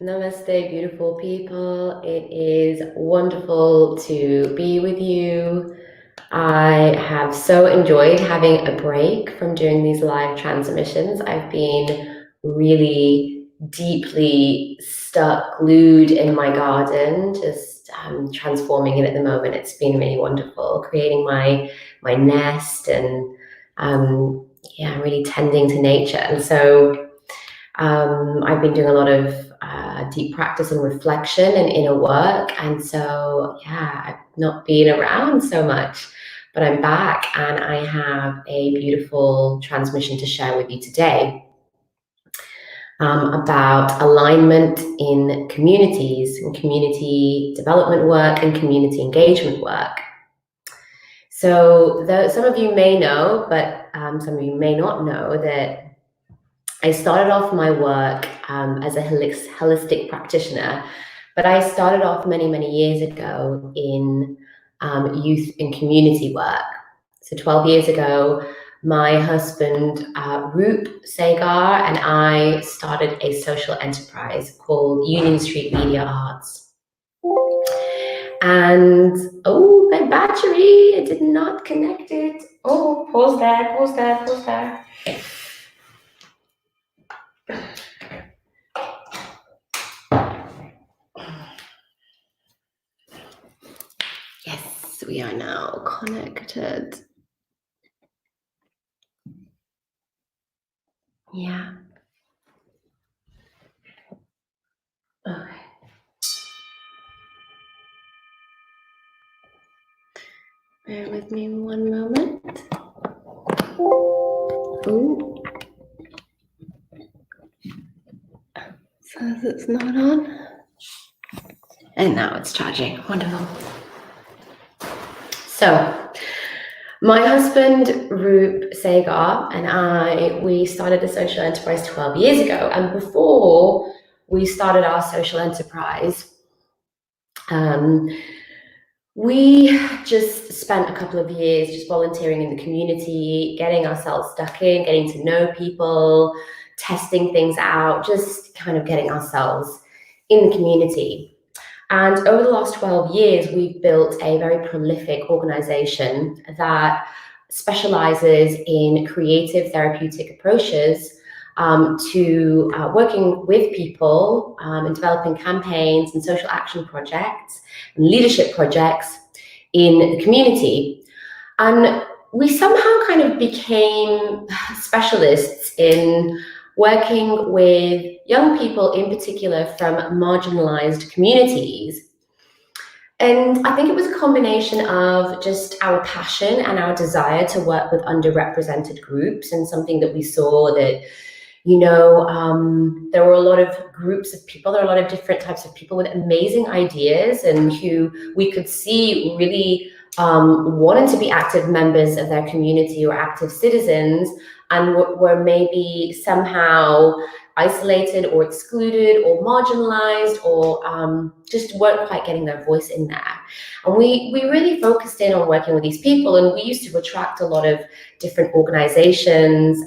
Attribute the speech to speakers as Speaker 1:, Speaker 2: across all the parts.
Speaker 1: Namaste, beautiful people. It is wonderful to be with you. I have so enjoyed having a break from doing these live transmissions. I've been really deeply stuck, glued in my garden, just transforming it at the moment. It's been really wonderful, creating my nest and yeah, really tending to nature. And so I've been doing a lot of deep practice and reflection and inner work. And so, yeah, I've not been around so much, but I'm back and I have a beautiful transmission to share with you today about alignment in communities and community development work and community engagement work. So, some of you may know, but some of you may not know that I started off my work as a holistic practitioner, but I started off many, many years ago in youth and community work. So 12 years ago, my husband, Roop Sagar, and I started a social enterprise called Union Street Media Arts. And, oh, my battery, I did not connect it. Oh, pause that, pause that, pause that. Yes, we are now connected. Yeah. Okay. Bear with me one moment. Oh. Says it's not on. And now it's charging. Wonderful. So, my husband, Roop Sagar, and I, we started a social enterprise 12 years ago. And before we started our social enterprise, we just spent a couple of years just volunteering in the community, getting ourselves stuck in, getting to know people, testing things out, just kind of getting ourselves in the community. And over the last 12 years, we've built a very prolific organization that specializes in creative therapeutic approaches to working with people and developing campaigns and social action projects and leadership projects in the community. And we somehow kind of became specialists in working with young people in particular from marginalized communities. And I think it was a combination of just our passion and our desire to work with underrepresented groups, and something that we saw that, there were a lot of groups of people, there are a lot of different types of people with amazing ideas and who we could see really wanted to be active members of their community or active citizens, and were maybe somehow isolated or excluded or marginalized or just weren't quite getting their voice in there. And we really focused in on working with these people, and we used to attract a lot of different organizations,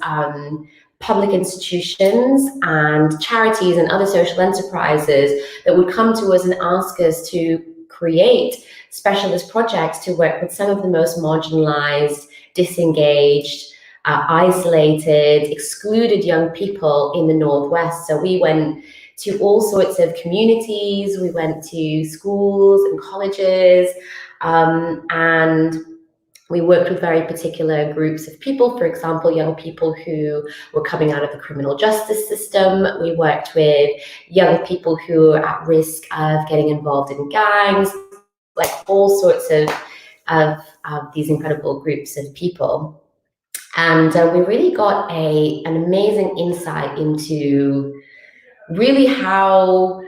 Speaker 1: public institutions and charities and other social enterprises that would come to us and ask us to create specialist projects to work with some of the most marginalized, disengaged, isolated, excluded young people in the Northwest. So we went to all sorts of communities, we went to schools and colleges, and we worked with very particular groups of people, for example, young people who were coming out of the criminal justice system. We worked with young people who are at risk of getting involved in gangs, like all sorts of these incredible groups of people. And we really got an amazing insight into really how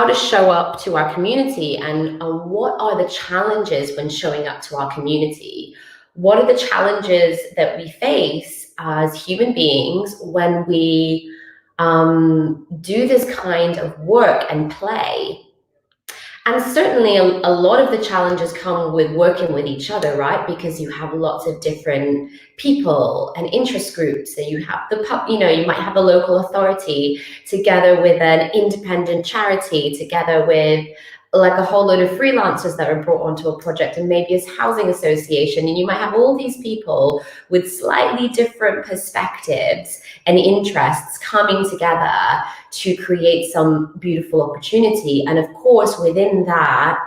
Speaker 1: to show up to our community and what are the challenges when showing up to our community. What are the challenges that we face as human beings when we do this kind of work and play? And certainly a lot of the challenges come with working with each other, right? Because you have lots of different people and interest groups. So you have you might have a local authority together with an independent charity, together with like a whole load of freelancers that are brought onto a project, and maybe a housing association. And you might have all these people with slightly different perspectives and interests coming together to create some beautiful opportunity. And of course, within that,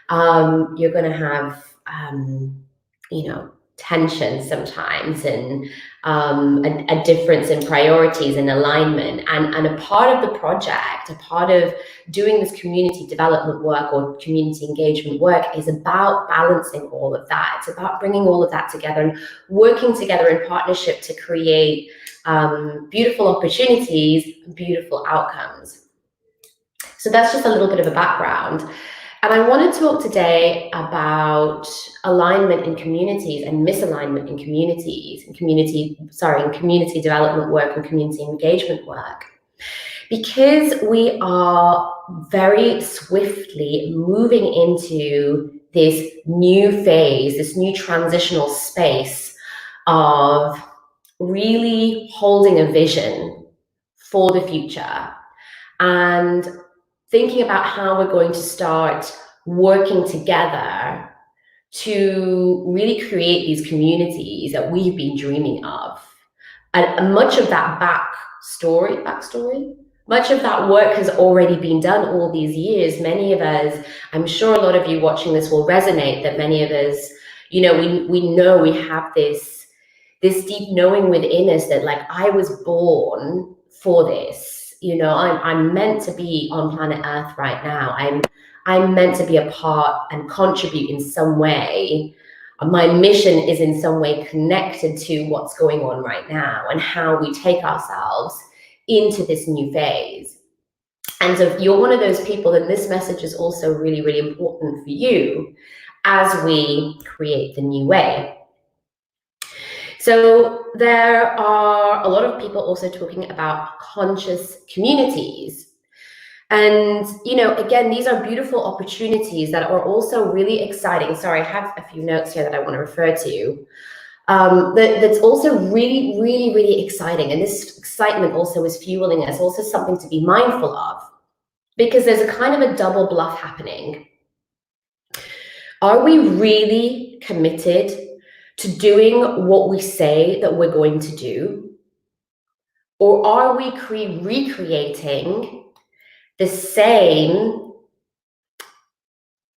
Speaker 1: you're going to have, tension sometimes, and a difference in priorities and alignment. And a part of the project, a part of doing this community development work or community engagement work, is about balancing all of that. It's about bringing all of that together and working together in partnership to create beautiful opportunities, beautiful outcomes. So that's just a little bit of a background. And I want to talk today about alignment in communities and misalignment in communities, in community development work and community engagement work. Because we are very swiftly moving into this new phase, this new transitional space of really holding a vision for the future and thinking about how we're going to start working together to really create these communities that we've been dreaming of. And much of that backstory, much of that work has already been done all these years. Many of us, I'm sure a lot of you watching this will resonate, that many of us, we know we have this deep knowing within us that, like, I was born for this. I'm meant to be on planet Earth right now. I'm meant to be a part and contribute in some way. My mission is in some way connected to what's going on right now and how we take ourselves into this new phase. And so if you're one of those people, then this message is also really, really important for you as we create the new way. So there are a lot of people also talking about conscious communities. And, again, these are beautiful opportunities that are also really exciting. Sorry, I have a few notes here that I want to refer to. That's also really, really, really exciting. And this excitement also is fueling us, also something to be mindful of, because there's a kind of a double bluff happening. Are we really committed to doing what we say that we're going to do? Or are we recreating the same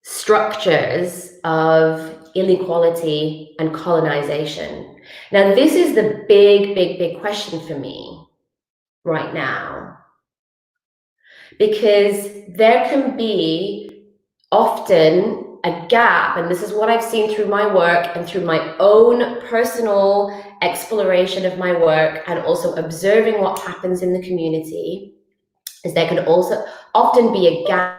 Speaker 1: structures of inequality and colonization? Now, this is the big, big, big question for me right now, because there can be often a gap, and this is what I've seen through my work and through my own personal exploration of my work, and also observing what happens in the community, is there can also often be a gap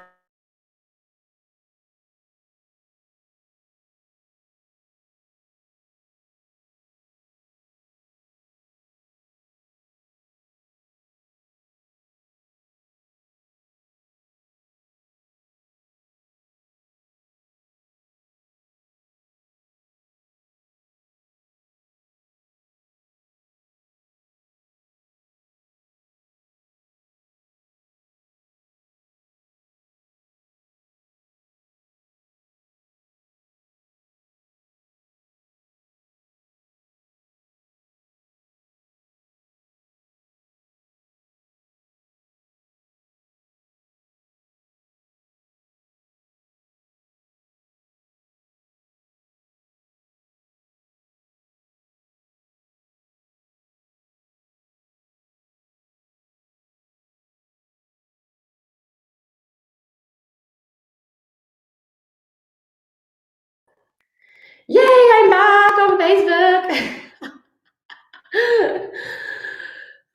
Speaker 1: Yay, I'm back on Facebook.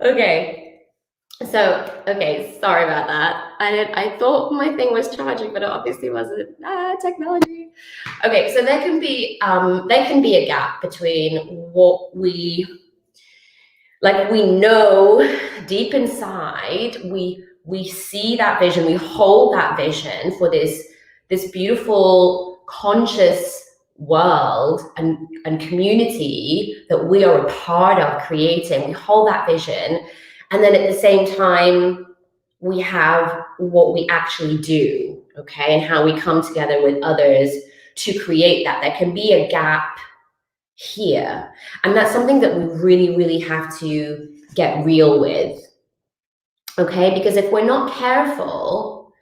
Speaker 1: Okay, sorry about that. I thought my thing was charging, but it obviously wasn't. Technology. Okay, so there can be a gap between what we know deep inside. We see that vision, we hold that vision for this this beautiful conscious world and community that we are a part of creating. We hold that vision, and then at the same time we have what we actually do, okay, and how we come together with others to create that. There can be a gap here, and that's something that we really, really have to get real with, okay, because if we're not careful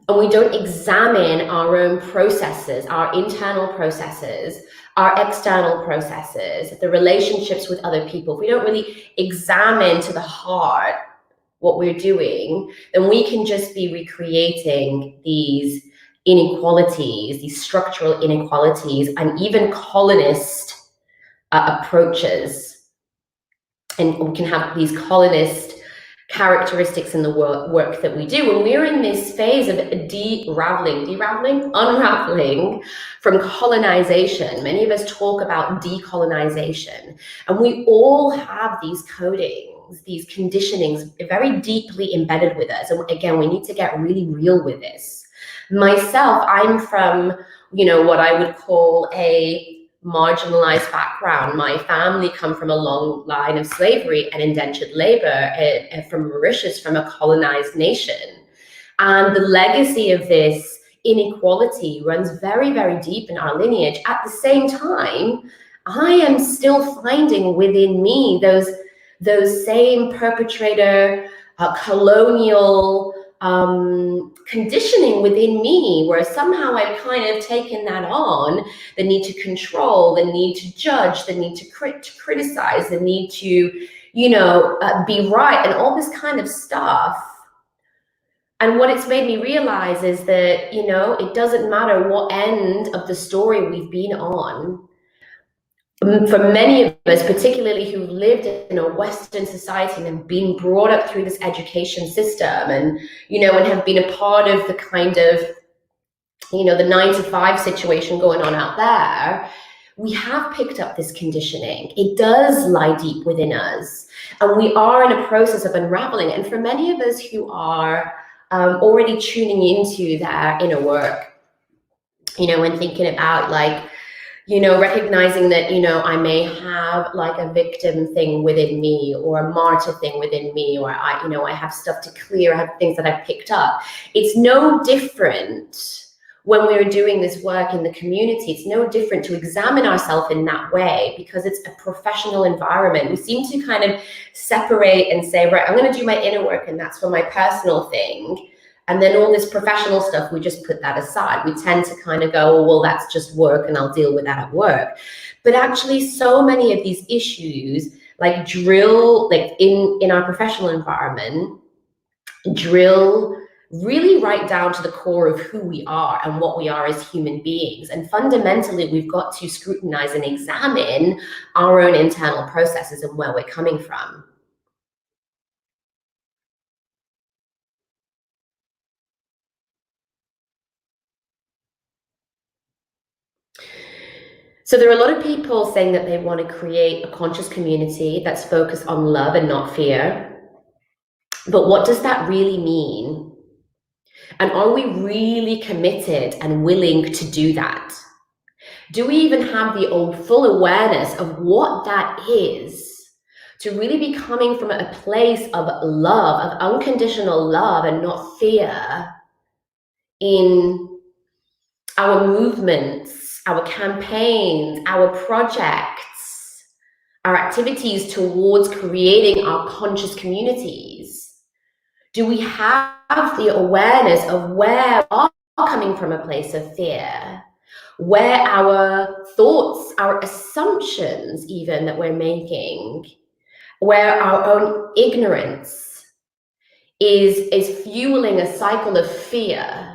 Speaker 1: and we don't examine our own processes, our internal processes, our external processes, the relationships with other people, if we don't really examine to the heart what we're doing, then we can just be recreating these inequalities, these structural inequalities, and even colonist approaches. And we can have these colonist characteristics in the work that we do. When we're in this phase of unraveling from colonization, many of us talk about decolonization, and we all have these codings, these conditionings very deeply embedded with us. And again, we need to get really real with this. Myself, I'm from, what I would call a marginalized background. My family come from a long line of slavery and indentured labor from Mauritius, from a colonized nation. And the legacy of this inequality runs very, very deep in our lineage. At the same time, I am still finding within me those same perpetrator, colonial conditioning within me, where somehow I've kind of taken that on, the need to control, the need to judge, the need to criticize, the need to, be right, and all this kind of stuff. And what it's made me realize is that, it doesn't matter what end of the story we've been on. For many of us, particularly who lived in a Western society and been brought up through this education system, and and have been a part of the kind of the 9-to-5 situation going on out there, we have picked up this conditioning. It does lie deep within us, and we are in a process of unraveling. And for many of us who are already tuning into their inner work, and thinking about recognizing that, I may have like a victim thing within me, or a martyr thing within me, or I have stuff to clear, I have things that I've picked up. It's no different when we're doing this work in the community. It's no different to examine ourselves in that way, because it's a professional environment. We seem to kind of separate and say, right, I'm going to do my inner work, and that's for my personal thing. And then all this professional stuff, we just put that aside. We tend to kind of go, oh, well, that's just work and I'll deal with that at work. But actually, so many of these issues, drill, in our professional environment, drill really right down to the core of who we are and what we are as human beings. And fundamentally, we've got to scrutinize and examine our own internal processes and where we're coming from. So there are a lot of people saying that they want to create a conscious community that's focused on love and not fear. But what does that really mean? And are we really committed and willing to do that? Do we even have the full awareness of what that is, to really be coming from a place of love, of unconditional love and not fear in our movements, our campaigns, our projects, our activities towards creating our conscious communities? Do we have the awareness of where we are coming from a place of fear, where our thoughts, our assumptions even that we're making, where our own ignorance is fueling a cycle of fear?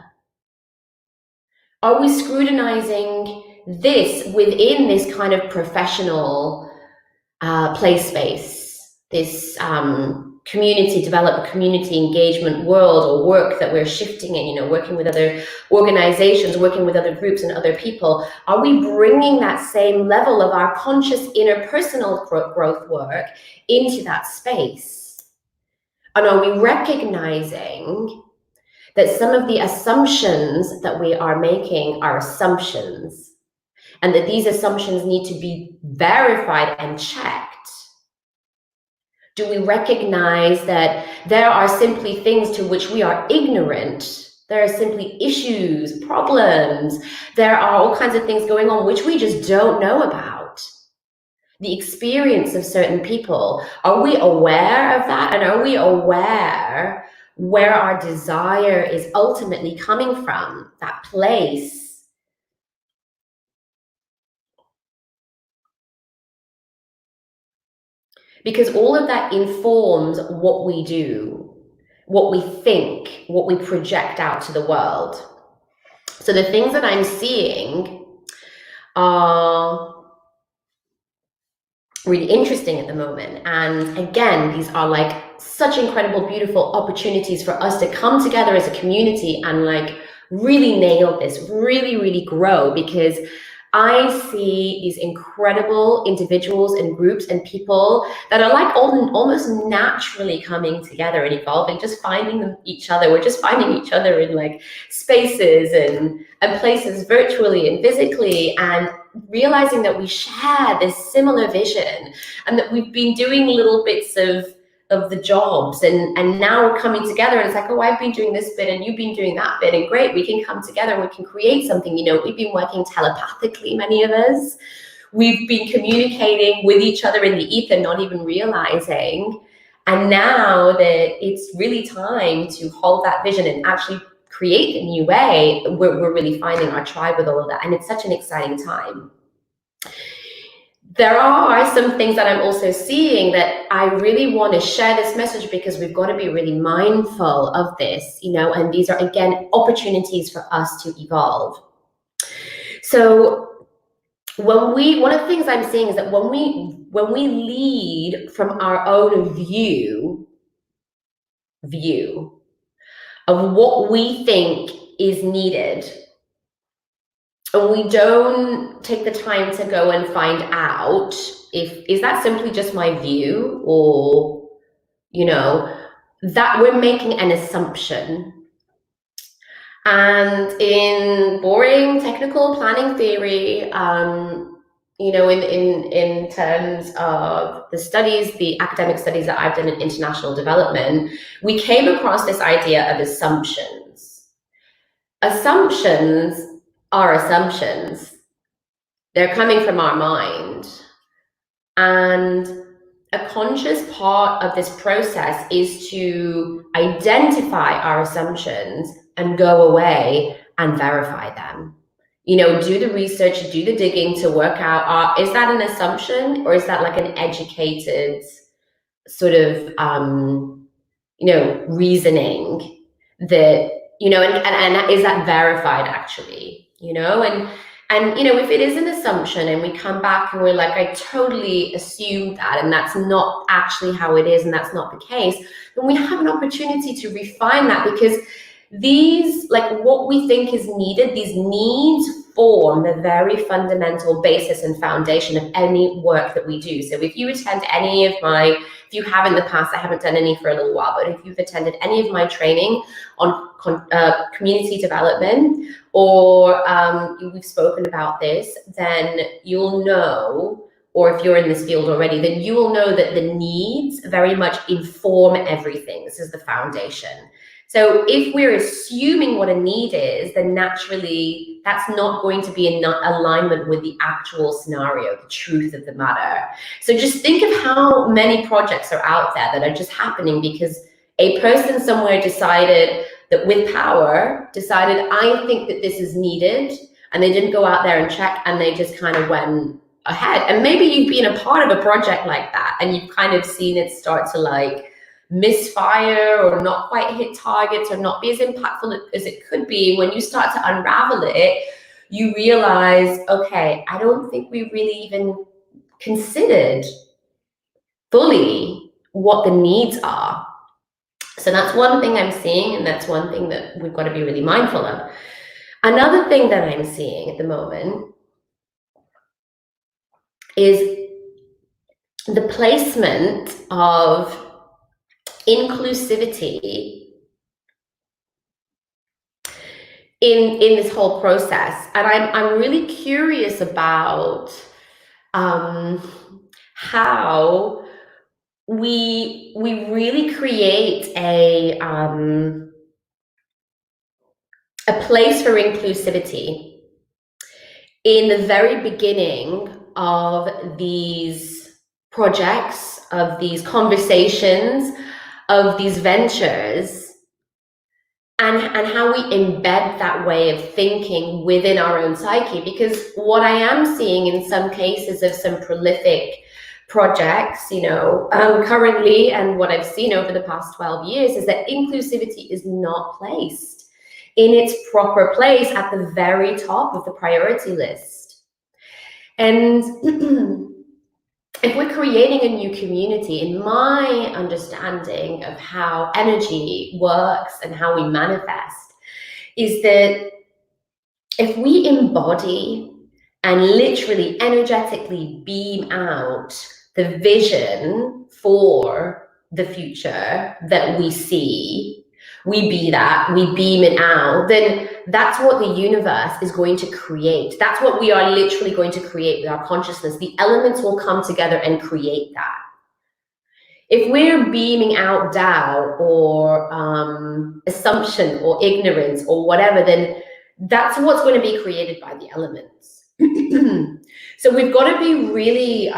Speaker 1: Are we scrutinizing this within this kind of professional play space, this community development, community engagement world or work that we're shifting in, working with other organizations, working with other groups and other people? Are we bringing that same level of our conscious interpersonal growth work into that space? And are we recognizing that some of the assumptions that we are making are assumptions, and that these assumptions need to be verified and checked? Do we recognize that there are simply things to which we are ignorant? There are simply issues, problems. There are all kinds of things going on which we just don't know about. The experience of certain people. Are we aware of that? And are we aware where our desire is ultimately coming from? That place. Because all of that informs what we do, what we think, what we project out to the world. So the things that I'm seeing are really interesting at the moment. And again, these are like such incredible, beautiful opportunities for us to come together as a community and like really nail this, really, really grow, because I see these incredible individuals and groups and people that are like almost naturally coming together and evolving, just finding each other. We're just finding each other in like spaces and places virtually and physically, and realizing that we share this similar vision, and that we've been doing little bits of the jobs, and now we're coming together, and it's like, oh, I've been doing this bit and you've been doing that bit, and great, we can come together and we can create something. You know, we've been working telepathically, many of us. We've been communicating with each other in the ether, not even realizing. And now that it's really time to hold that vision and actually create a new way, we're really finding our tribe with all of that, and it's such an exciting time. There are some things that I'm also seeing that I really want to share this message, because we've got to be really mindful of this, you know, and these are, again, opportunities for us to evolve. So one of the things I'm seeing is that when we lead from our own view of what we think is needed, and we don't take the time to go and find out is that simply just my view, or, you know, that we're making an assumption. And in boring technical planning theory, you know, in terms of the studies, the academic studies that I've done in international development, we came across this idea of assumptions. Assumptions are assumptions. They're coming from our mind. And a conscious part of this process is to identify our assumptions and go away and verify them. You know, do the research, do the digging to work out, is that an assumption, or is that like an educated sort of, you know, reasoning that, you know, and is that verified actually, you know? And, you know, if it is an assumption and we come back and we're like, I totally assumed that, and that's not actually how it is, and that's not the case, then we have an opportunity to refine that, because these, like what we think is needed, these needs form the very fundamental basis and foundation of any work that we do. So if you attend any of my, if you have in the past, I haven't done any for a little while, but if you've attended any of my training on community development, or we've spoken about this, then you'll know, or if you're in this field already, then you will know that the needs very much inform everything. This is the foundation. So if we're assuming what a need is, then naturally that's not going to be in alignment with the actual scenario, the truth of the matter. So just think of how many projects are out there that are just happening because a person somewhere decided that with power, decided, I think that this is needed, and they didn't go out there and check, and they just kind of went ahead. And maybe you've been a part of a project like that, and you've kind of seen it start to like misfire or not quite hit targets or not be as impactful as it could be. When you start to unravel it, you realize, okay, I don't think we really even considered fully what the needs are. So that's one thing I'm seeing, and that's one thing that we've got to be really mindful of. Another thing that I'm seeing at the moment is the placement of inclusivity in this whole process. And I'm really curious about how we really create a place for inclusivity in the very beginning of these projects, of these conversations, of these ventures, and how we embed that way of thinking within our own psyche. Because what I am seeing in some cases of some prolific projects, currently, and what I've seen over the past 12 years, is that inclusivity is not placed in its proper place at the very top of the priority list. And if we're creating a new community, in my understanding of how energy works and how we manifest, is that if we embody and literally energetically beam out the vision for the future that we see, we be that, we beam it out, then that's what the universe is going to create. That's what we are literally going to create with our consciousness. The elements will come together and create that. If we're beaming out doubt or assumption or ignorance or whatever, then that's what's going to be created by the elements. So we've got to be really,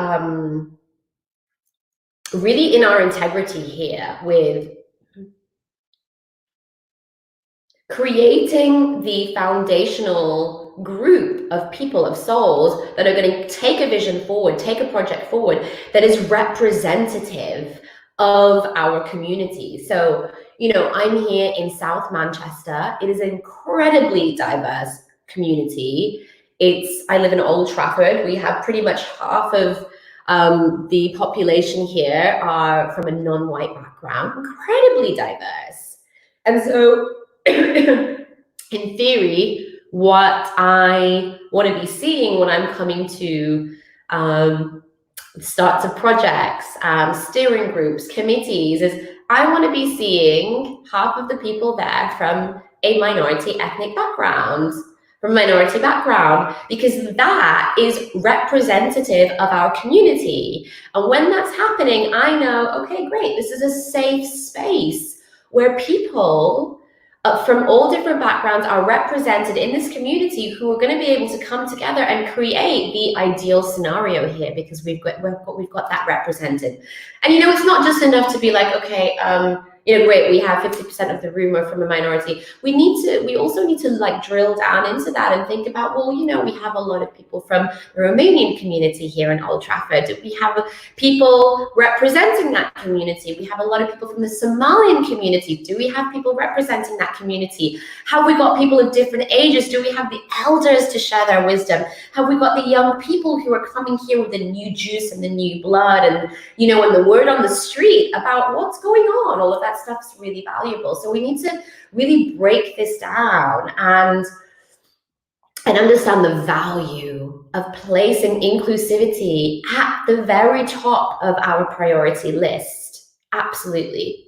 Speaker 1: really in our integrity here with creating the foundational group of people, of souls, that are going to take a vision forward, take a project forward that is representative of our community. So, I'm here in South Manchester. It is an incredibly diverse community. I live in Old Trafford. We have pretty much half of the population here are from a non-white background, incredibly diverse. And so in theory, what I want to be seeing when I'm coming to starts of projects, steering groups, committees, is I want to be seeing half of the people there from a minority ethnic background, because that is representative of our community. And when that's happening, I know, okay, great, this is a safe space where people from all different backgrounds are represented in this community, who are going to be able to come together and create the ideal scenario here, because we've got that represented. And it's not just enough to be like, okay, great, we have 50% of the room are from a minority. We also need to like drill down into that and think about, well, we have a lot of people from the Romanian community here in Old Trafford. We have people representing that community. We have a lot of people from the Somalian community. Do we have people representing that community? Have we got people of different ages? Do we have the elders to share their wisdom? Have we got the young people who are coming here with the new juice and the new blood, and and the word on the street about what's going on? All of that stuff's really valuable. So we need to really break this down and understand the value of placing inclusivity at the very top of our priority list. Absolutely.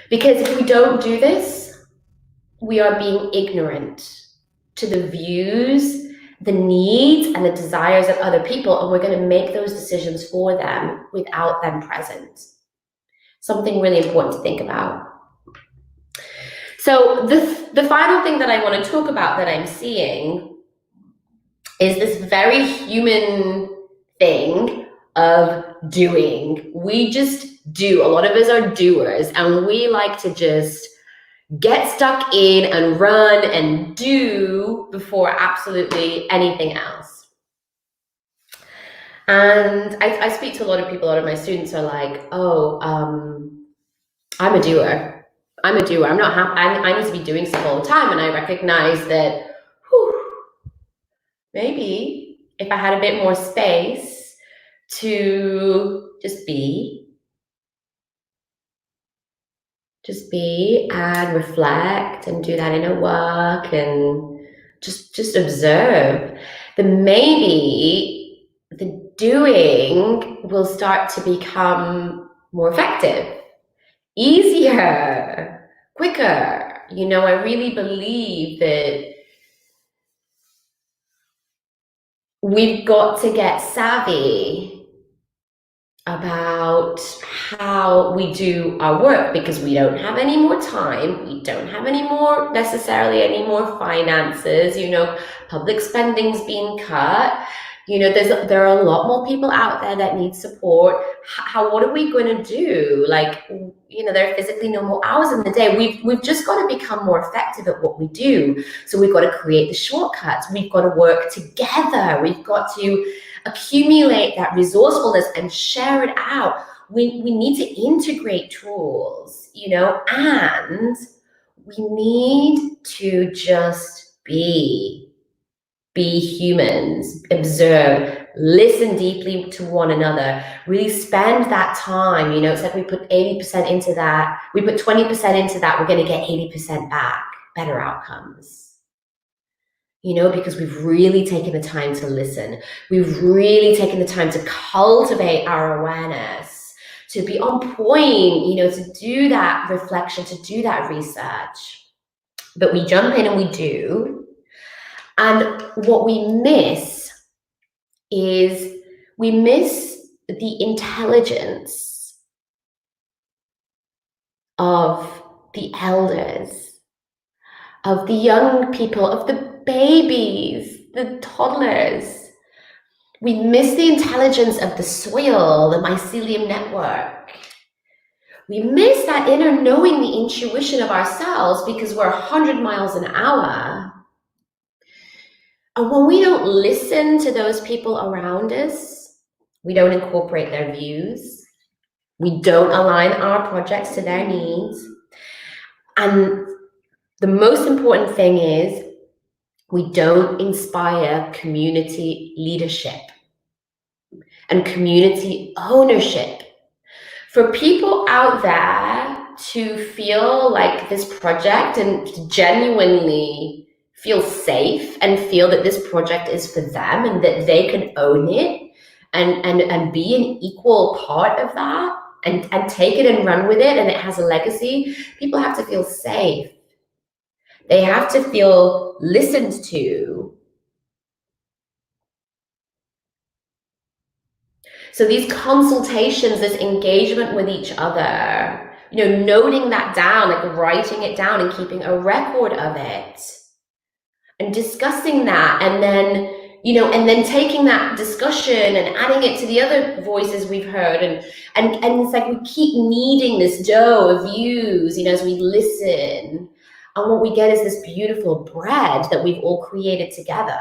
Speaker 1: Because if we don't do this, we are being ignorant to the views, the needs, and the desires of other people, and we're going to make those decisions for them without them present. Something really important to think about. So the final thing that I want to talk about that I'm seeing is this very human thing of doing. We just do. A lot of us are doers, and we like to just get stuck in and run and do before absolutely anything else. And I speak to a lot of people. A lot of my students are like, oh, I'm a doer. I'm not happy. I need to be doing stuff all the time. And I recognize that, maybe if I had a bit more space to just be and reflect and do that inner work and just observe, then maybe the doing will start to become more effective, easier, quicker, I really believe that we've got to get savvy about how we do our work, because we don't have any more time, we don't have any more finances, public spending's being cut, there are a lot more people out there that need support. What are we going to do? There are physically no more hours in the day. We've just got to become more effective at what we do. So we've got to create the shortcuts, we've got to work together, we've got to accumulate that resourcefulness and share it out. We need to integrate tools, and we need to just be humans, observe, listen deeply to one another, really spend that time. It's like we put 80% into that, we put 20% into that, we're going to get 80% back, better outcomes. Because we've really taken the time to listen. We've really taken the time to cultivate our awareness, to be on point, to do that reflection, to do that research. But we jump in and we do. And what we miss is the intelligence of the elders, of the young people, of the babies, the toddlers. We miss the intelligence of the soil, the mycelium network. We miss that inner knowing, the intuition of ourselves, because we're 100 miles an hour. And when we don't listen to those people around us, we don't incorporate their views, we don't align our projects to their needs. And the most important thing is we don't inspire community leadership and community ownership. For people out there to feel like this project and to genuinely feel safe and feel that this project is for them and that they can own it and be an equal part of that and take it and run with it, and it has a legacy, people have to feel safe. They have to feel listened to. So these consultations, this engagement with each other, noting that down, like writing it down and keeping a record of it and discussing that, and then taking that discussion and adding it to the other voices we've heard, and it's like we keep kneading this dough of views, as we listen, and what we get is this beautiful bread that we've all created together.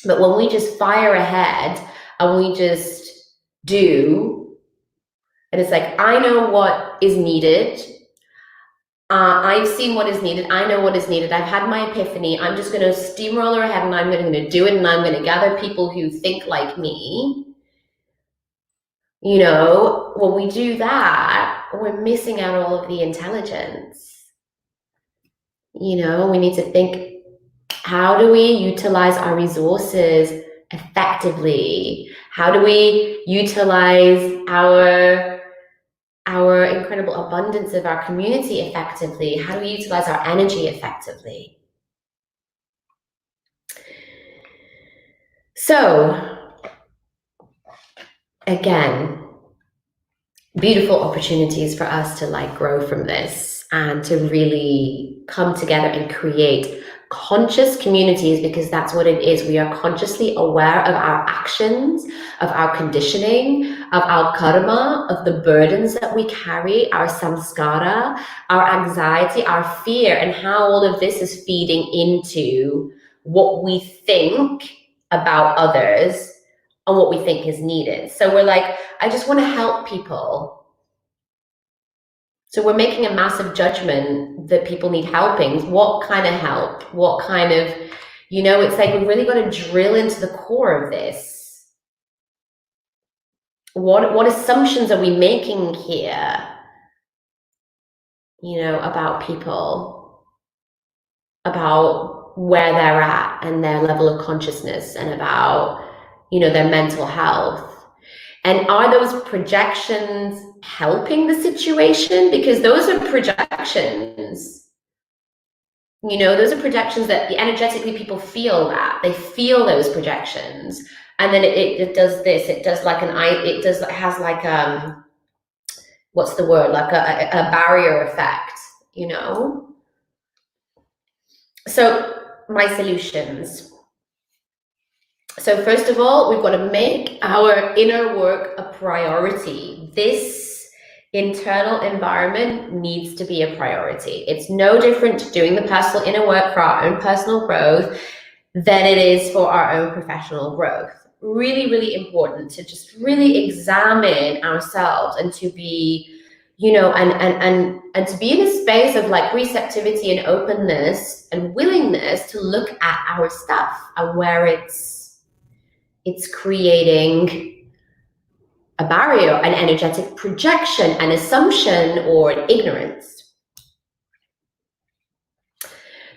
Speaker 1: But when we just fire ahead and we just do, and it's like, I know what is needed, I've seen what is needed, I know what is needed, I've had my epiphany, I'm just going to steamroller ahead and I'm going to do it, and I'm going to gather people who think like me. When we do that, we're missing out all of the intelligence. We need to think, how do we utilize our resources effectively? How do we utilize our incredible abundance of our community effectively? How do we utilize our energy effectively? So, again, beautiful opportunities for us to grow from this and to really come together and create conscious communities, because that's what it is. We are consciously aware of our actions, of our conditioning, of our karma, of the burdens that we carry, our samskara, our anxiety, our fear, and how all of this is feeding into what we think about others and what we think is needed. So we're like, I just want to help people. So we're making a massive judgment that people need helping. What kind of help? What kind of, it's like we've really got to drill into the core of this. What assumptions are we making here, about people, about where they're at and their level of consciousness, and about, their mental health. And are those projections helping the situation? Because those are projections. You know, those are projections that energetically people feel that. They feel those projections. And then it does this, it does like it has like, what's the word? Like a barrier effect, you know? So my solutions. So first of all, we've got to make our inner work a priority. This internal environment needs to be a priority. It's no different to doing the personal inner work for our own personal growth than it is for our own professional growth. Really, really important to just really examine ourselves and to be, you know, and to be in a space of like receptivity and openness and willingness to look at our stuff and where it's creating a barrier, an energetic projection, an assumption, or an ignorance.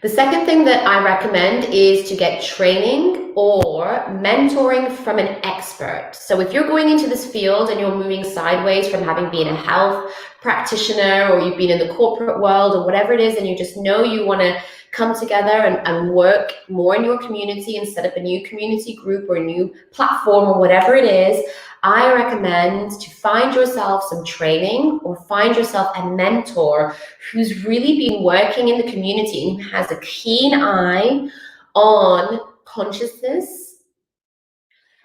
Speaker 1: The second thing that I recommend is to get training or mentoring from an expert. So if you're going into this field and you're moving sideways from having been a health practitioner, or you've been in the corporate world or whatever it is, and you just know you want to come together and work more in your community and set up a new community group or a new platform or whatever it is, I recommend to find yourself some training or find yourself a mentor who's really been working in the community and who has a keen eye on consciousness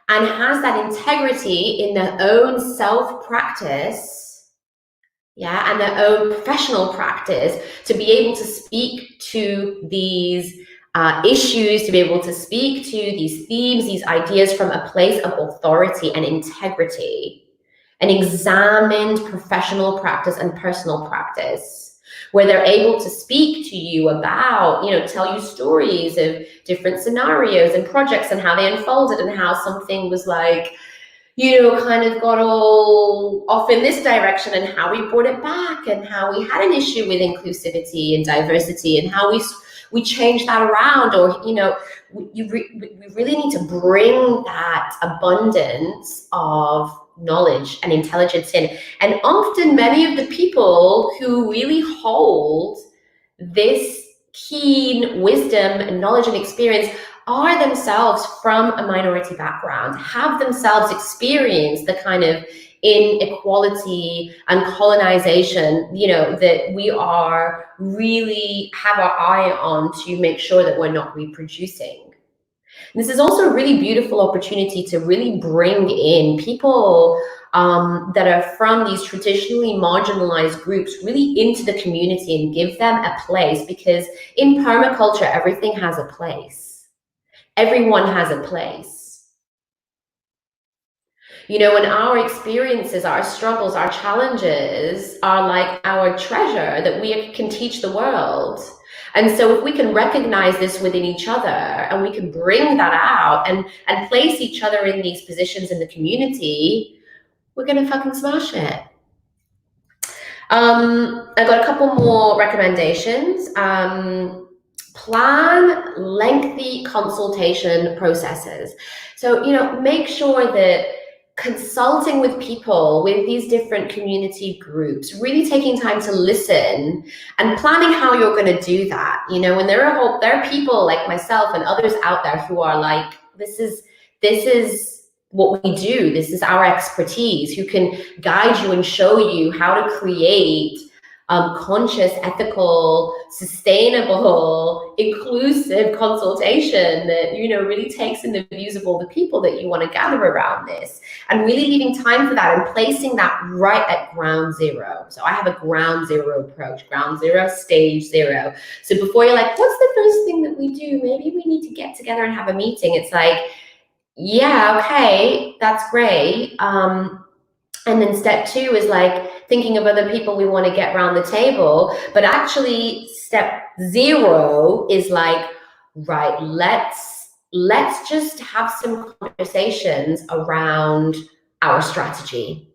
Speaker 1: and has that integrity in their own self-practice, yeah, and their own professional practice to be able to speak to these issues, to be able to speak to these themes, these ideas from a place of authority and integrity, an examined professional practice and personal practice, where they're able to speak to you about, you know, tell you stories of different scenarios and projects and how they unfolded and how something was like, you know, kind of got all off in this direction and how we brought it back and how we had an issue with inclusivity and diversity and how we changed that around. Or, you know, we really need to bring that abundance of knowledge and intelligence in. And often many of the people who really hold this keen wisdom and knowledge and experience are themselves from a minority background, have themselves experienced the kind of inequality and colonization, you know, that we are really have our eye on to make sure that we're not reproducing. And this is also a really beautiful opportunity to really bring in people that are from these traditionally marginalized groups really into the community and give them a place, because in permaculture, everything has a place. Everyone has a place. You know, and our experiences, our struggles, our challenges are like our treasure that we can teach the world. And so if we can recognize this within each other and we can bring that out and place each other in these positions in the community, we're going to fucking smash it. I've got a couple more recommendations. Plan lengthy consultation processes. So, you know, make sure that consulting with people with these different community groups, really taking time to listen and planning how you're going to do that. You know, and there are people like myself and others out there who are like, this is what we do. This is our expertise, who can guide you and show you how to create conscious, ethical, sustainable, inclusive consultation that, you know, really takes in the views of all the people that you want to gather around this, and really leaving time for that and placing that right at ground zero. So I have a ground zero approach, ground zero, stage zero. So before you're like, what's the first thing that we do? Maybe we need to get together and have a meeting. It's like, yeah, okay, that's great. And then step 2 is like thinking of other people we want to get around the table. But actually step 0 is like, right, let's just have some conversations around our strategy.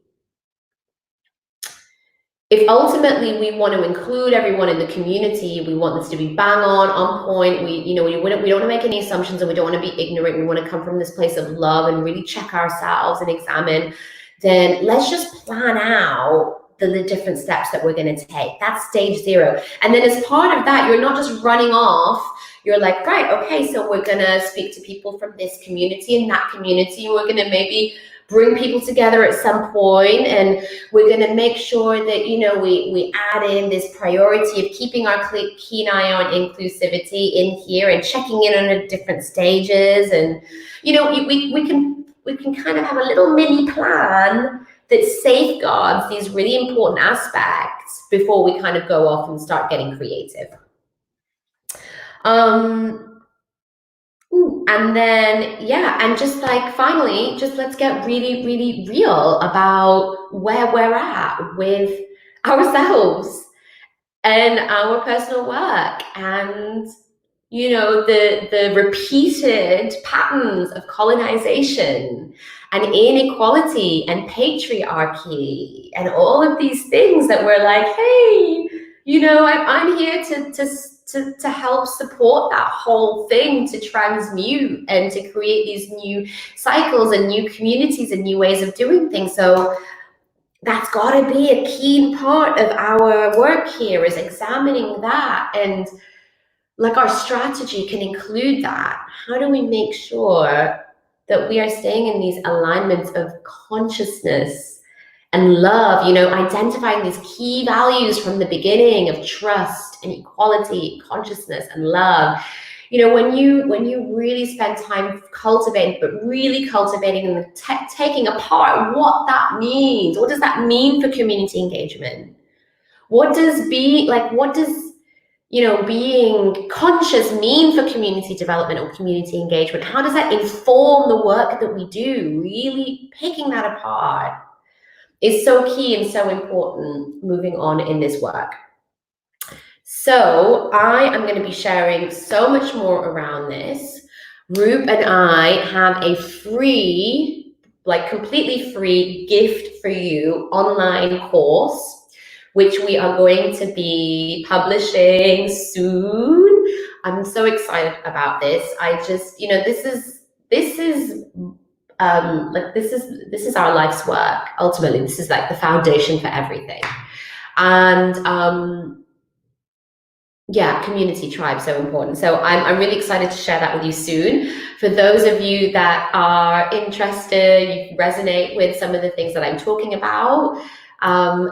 Speaker 1: If ultimately we want to include everyone in the community, we want this to be bang on point, we don't want to make any assumptions and we don't want to be ignorant. We want to come from this place of love and really check ourselves and examine, then let's just plan out the different steps that we're going to take. That's stage 0. And then as part of that, you're not just running off. You're like, right, okay, so we're going to speak to people from this community and that community. We're going to maybe bring people together at some point, and we're going to make sure that, you know, we add in this priority of keeping our keen eye on inclusivity in here and checking in on the different stages. And, you know, we can kind of have a little mini plan that safeguards these really important aspects before we kind of go off and start getting creative. And then, yeah, and just like finally, just let's get really, really real about where we're at with ourselves and our personal work, and, you know, the repeated patterns of colonization and inequality and patriarchy and all of these things that we're like, hey, you know, I'm here to help support that whole thing, to transmute and to create these new cycles and new communities and new ways of doing things. So that's got to be a key part of our work here, is examining that. And like our strategy can include that. How do we make sure that we are staying in these alignments of consciousness and love, you know, identifying these key values from the beginning of trust and equality, consciousness and love. You know, when you really spend time cultivating, but really cultivating and taking apart what that means. What does that mean for community engagement? What does you know, being conscious mean for community development or community engagement? How does that inform the work that we do? Really picking that apart is so key and so important moving on in this work. So I am going to be sharing so much more around this. Roop and I have a free, like completely free gift for you online course, which we are going to be publishing soon. I'm so excited about this. I just, you know, this is our life's work. Ultimately, this is like the foundation for everything. And yeah, community, tribe, so important. So I'm really excited to share that with you soon. For those of you that are interested, you resonate with some of the things that I'm talking about,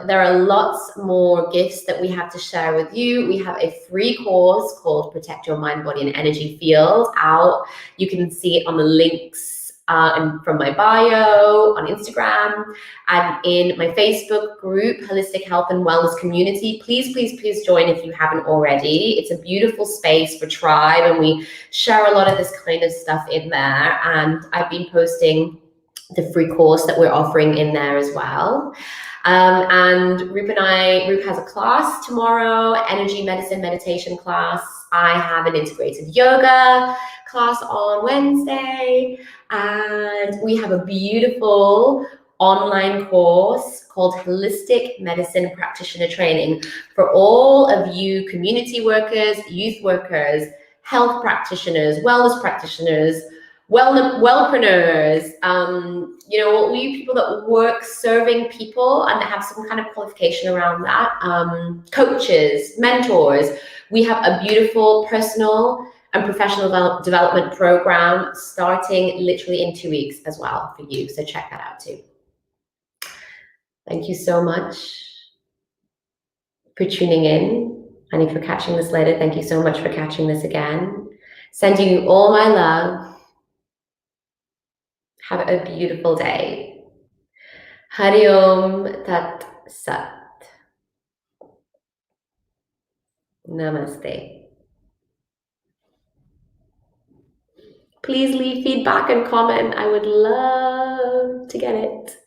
Speaker 1: there are lots more gifts that we have to share with you. We have a free course called Protect Your Mind, Body and Energy Field out. You can see it on the links and from my bio on Instagram and in my Facebook group, Holistic Health and Wellness Community. Please, please, please join if you haven't already. It's a beautiful space for tribe, and we share a lot of this kind of stuff in there. And I've been posting the free course that we're offering in there as well. And Roop has a class tomorrow, energy medicine meditation class. I have an integrated yoga class on Wednesday, and we have a beautiful online course called Holistic Medicine Practitioner Training for all of you community workers, youth workers, health practitioners, wellness practitioners, wellpreneurs, you know, all you people that work serving people and that have some kind of qualification around that, coaches, mentors. We have a beautiful personal and professional development program starting literally in 2 weeks as well for you. So check that out too. Thank you so much for tuning in. And if you're catching this later, thank you so much for catching this again. Sending you all my love. Have a beautiful day. Hari Om Tat Sat. Namaste. Please leave feedback and comment. I would love to get it.